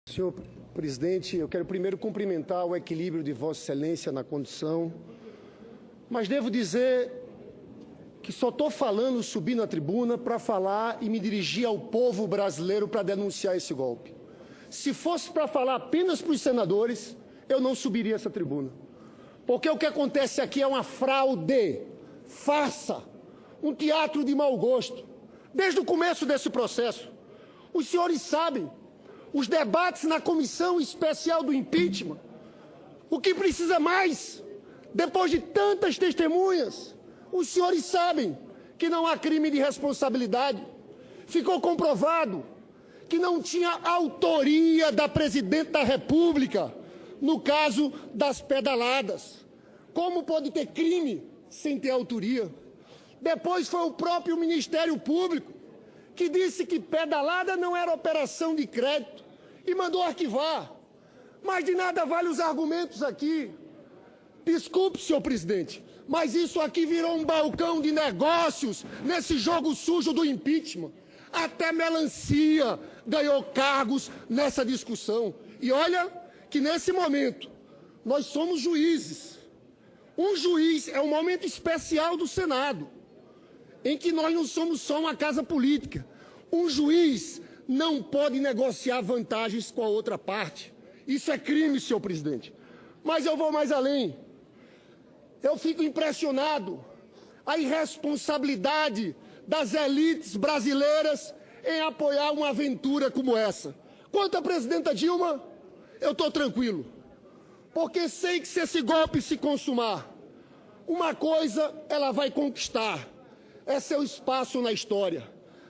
Senhor presidente, eu quero primeiro cumprimentar o equilíbrio de Vossa Excelência na condução, mas devo dizer que só estou falando, subir na tribuna, para falar e me dirigir ao povo brasileiro para denunciar esse golpe. Se fosse para falar apenas para os senadores, eu não subiria essa tribuna. Porque o que acontece aqui é uma fraude, farsa, um teatro de mau gosto. Desde o começo desse processo, os senhores sabem, os debates na comissão especial do impeachment, o que precisa mais, depois de tantas testemunhas, os senhores sabem que não há crime de responsabilidade. Ficou comprovado que não tinha autoria da presidente da República no caso das pedaladas. Como pode ter crime sem ter autoria? Depois foi o próprio Ministério Público que disse que pedalada não era operação de crédito e mandou arquivar. Mas de nada vale os argumentos aqui. Desculpe, senhor presidente, mas isso aqui virou um balcão de negócios nesse jogo sujo do impeachment. Até melancia ganhou cargos nessa discussão. E olha que nesse momento nós somos juízes. Um juiz é um momento especial do Senado, em que nós não somos só uma casa política. Um juiz não pode negociar vantagens com a outra parte. Isso é crime, senhor presidente. Mas eu vou mais além. Eu fico impressionado a irresponsabilidade das elites brasileiras em apoiar uma aventura como essa. Quanto à presidenta Dilma, eu estou tranquilo, porque sei que se esse golpe se consumar, uma coisa ela vai conquistar, é seu espaço na história.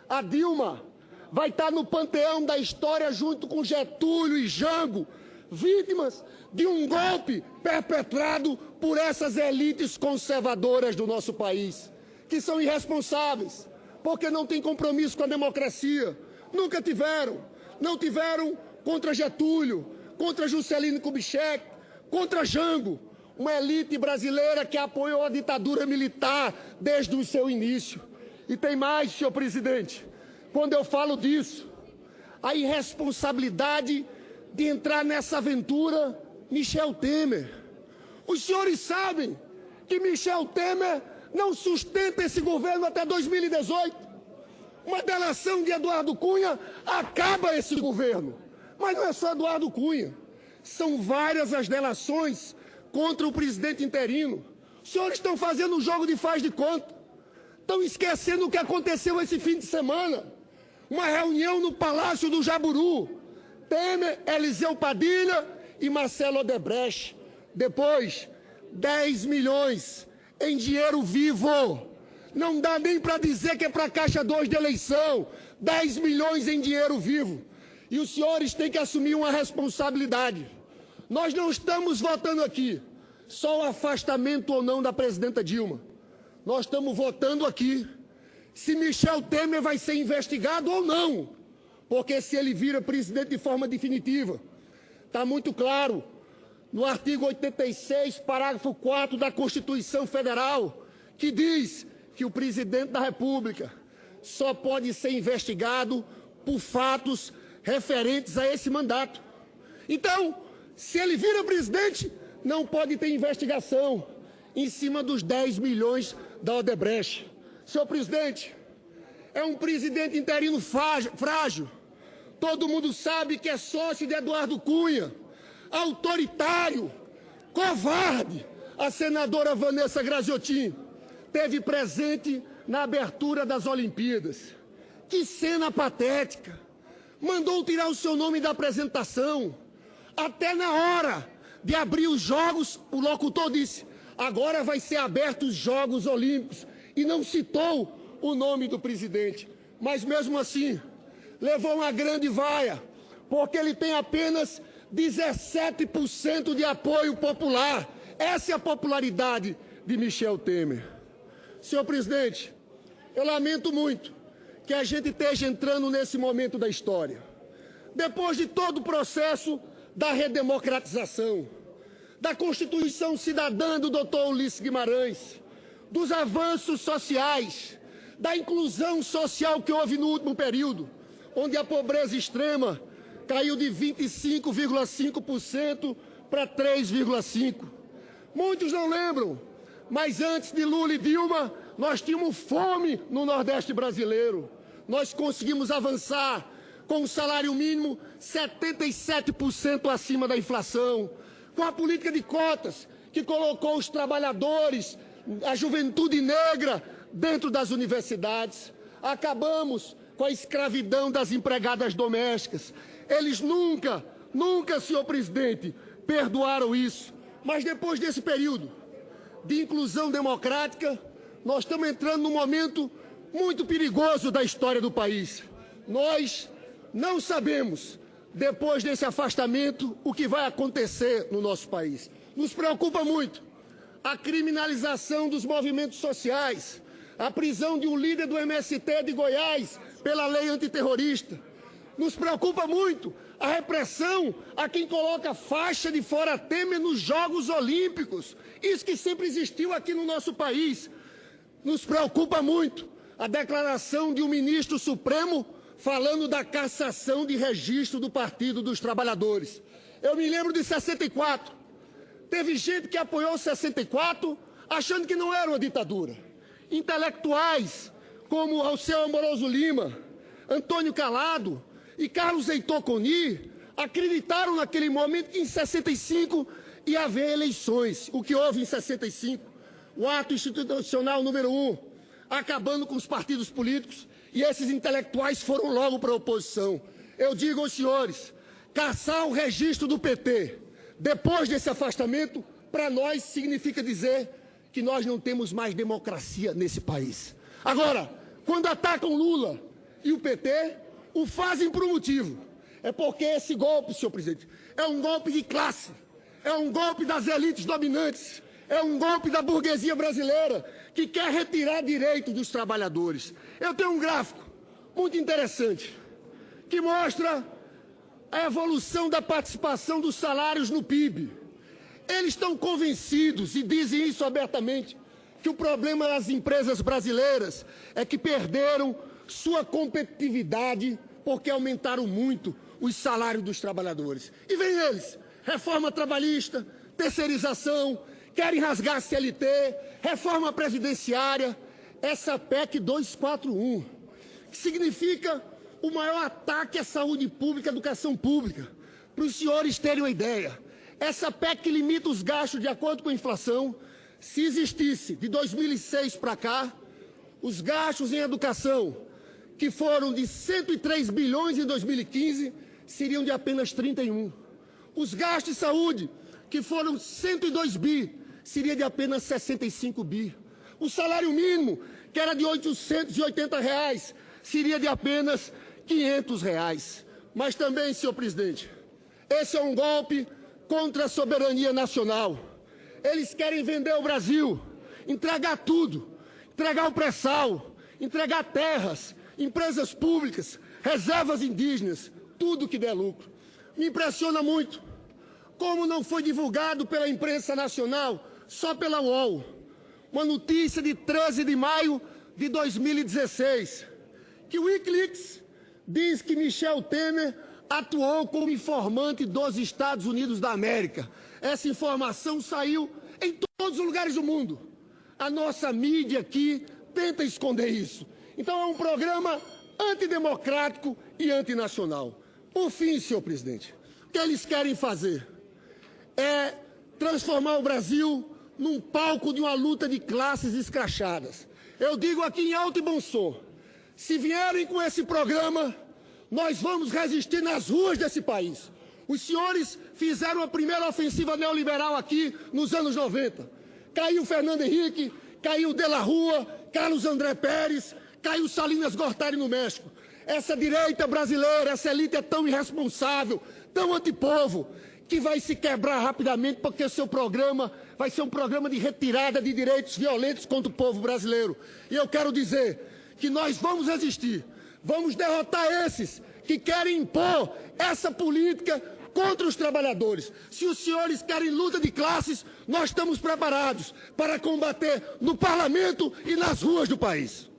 A Dilma vai estar no panteão da história junto com Getúlio e Jango, vítimas de um golpe perpetrado por essas elites conservadoras do nosso país, que são irresponsáveis, porque não têm compromisso com a democracia. Nunca tiveram. Não tiveram contra Getúlio, contra Juscelino Kubitschek, contra Jango, uma elite brasileira que apoiou a ditadura militar desde o seu início. E tem mais, senhor presidente, quando eu falo disso, a irresponsabilidade de entrar nessa aventura, Michel Temer. Os senhores sabem que Michel Temer não sustenta esse governo até 2018. Uma delação de Eduardo Cunha acaba esse governo. Mas não é só Eduardo Cunha. São várias as delações contra o presidente interino. Os senhores estão fazendo um jogo de faz de conta. Estão esquecendo o que aconteceu esse fim de semana. Uma reunião no Palácio do Jaburu. Temer, Eliseu Padilha e Marcelo Odebrecht. Depois, 10 milhões em dinheiro vivo. Não dá nem para dizer que é para a Caixa 2 de eleição. 10 milhões em dinheiro vivo. E os senhores têm que assumir uma responsabilidade. Nós não estamos votando aqui só o afastamento ou não da presidenta Dilma. Nós estamos votando aqui se Michel Temer vai ser investigado ou não. Porque se ele vira presidente de forma definitiva, está muito claro, no artigo 86, parágrafo 4 da Constituição Federal, que diz que o presidente da República só pode ser investigado por fatos referentes a esse mandato. Então, se ele vira presidente, não pode ter investigação em cima dos 10 milhões da Odebrecht. Senhor presidente, é um presidente interino frágil. Todo mundo sabe que é sócio de Eduardo Cunha, autoritário, covarde. A senadora Vanessa Graziotin esteve presente na abertura das Olimpíadas. Que cena patética. Mandou tirar o seu nome da apresentação. Até na hora de abrir os Jogos, o locutor disse: agora vai ser abertos os Jogos Olímpicos. E não citou o nome do presidente. Mas mesmo assim, levou uma grande vaia, porque ele tem apenas 17% de apoio popular. Essa é a popularidade de Michel Temer. Senhor presidente, eu lamento muito que a gente esteja entrando nesse momento da história. Depois de todo o processo da redemocratização, da Constituição Cidadã do Dr. Ulisses Guimarães, dos avanços sociais, da inclusão social que houve no último período, onde a pobreza extrema caiu de 25,5% para 3,5%. Muitos não lembram, mas antes de Lula e Dilma, nós tínhamos fome no Nordeste brasileiro. Nós conseguimos avançar com o salário mínimo 77% acima da inflação, com a política de cotas que colocou os trabalhadores, a juventude negra dentro das universidades. Acabamos com a escravidão das empregadas domésticas. Eles nunca, senhor presidente, perdoaram isso. Mas depois desse período de inclusão democrática, nós estamos entrando num momento muito perigoso da história do país. Nós não sabemos, depois desse afastamento, o que vai acontecer no nosso país. Nos preocupa muito a criminalização dos movimentos sociais, a prisão de um líder do MST de Goiás pela lei antiterrorista. Nos preocupa muito a repressão a quem coloca faixa de fora Temer nos Jogos Olímpicos. Isso que sempre existiu aqui no nosso país. Nos preocupa muito a declaração de um ministro supremo falando da cassação de registro do Partido dos Trabalhadores. Eu me lembro de 64. Teve gente que apoiou 64 achando que não era uma ditadura. Intelectuais como Alceu Amoroso Lima, Antônio Calado e Carlos Heitor Coni acreditaram naquele momento que em 65 ia haver eleições. O que houve em 65? O ato institucional número 1, acabando com os partidos políticos, e esses intelectuais foram logo para a oposição. Eu digo aos senhores, caçar o registro do PT, depois desse afastamento, para nós significa dizer que nós não temos mais democracia nesse país. Agora, quando atacam Lula e o PT, o fazem por um motivo. É porque esse golpe, senhor presidente, é um golpe de classe, é um golpe das elites dominantes, é um golpe da burguesia brasileira que quer retirar direitos dos trabalhadores. Eu tenho um gráfico muito interessante que mostra a evolução da participação dos salários no PIB. Eles estão convencidos, e dizem isso abertamente, que o problema das empresas brasileiras é que perderam sua competitividade porque aumentaram muito os salários dos trabalhadores. E vem eles, reforma trabalhista, terceirização, querem rasgar a CLT, reforma previdenciária, essa PEC 241, que significa o maior ataque à saúde pública, à educação pública. Para os senhores terem uma ideia, essa PEC limita os gastos de acordo com a inflação. Se existisse, de 2006 para cá, os gastos em educação, que foram de 103 bilhões em 2015, seriam de apenas 31. Os gastos de saúde, que foram 102 bi, seria de apenas 65 bi. O salário mínimo, que era de R$ 880, seria de apenas R$ 500. Mas também, senhor presidente, esse é um golpe contra a soberania nacional. Eles querem vender o Brasil, entregar tudo, entregar o pré-sal, entregar terras, empresas públicas, reservas indígenas, tudo que der lucro. Me impressiona muito como não foi divulgado pela imprensa nacional, só pela UOL, uma notícia de 13 de maio de 2016, que o Wikileaks diz que Michel Temer atuou como informante dos Estados Unidos da América. Essa informação saiu em todos os lugares do mundo. A nossa mídia aqui tenta esconder isso. Então é um programa antidemocrático e antinacional. Por fim, senhor presidente, o que eles querem fazer é transformar o Brasil num palco de uma luta de classes escrachadas. Eu digo aqui em alto e bom som, se vierem com esse programa, nós vamos resistir nas ruas desse país. Os senhores fizeram a primeira ofensiva neoliberal aqui nos anos 90. Caiu Fernando Henrique, caiu De La Rua, Carlos André Pérez, caiu Salinas Gortari no México. Essa direita brasileira, essa elite é tão irresponsável, tão antipovo, que vai se quebrar rapidamente porque o seu programa vai ser um programa de retirada de direitos violentos contra o povo brasileiro. E eu quero dizer que nós vamos resistir, vamos derrotar esses que querem impor essa política contra os trabalhadores. Se os senhores querem luta de classes, nós estamos preparados para combater no parlamento e nas ruas do país.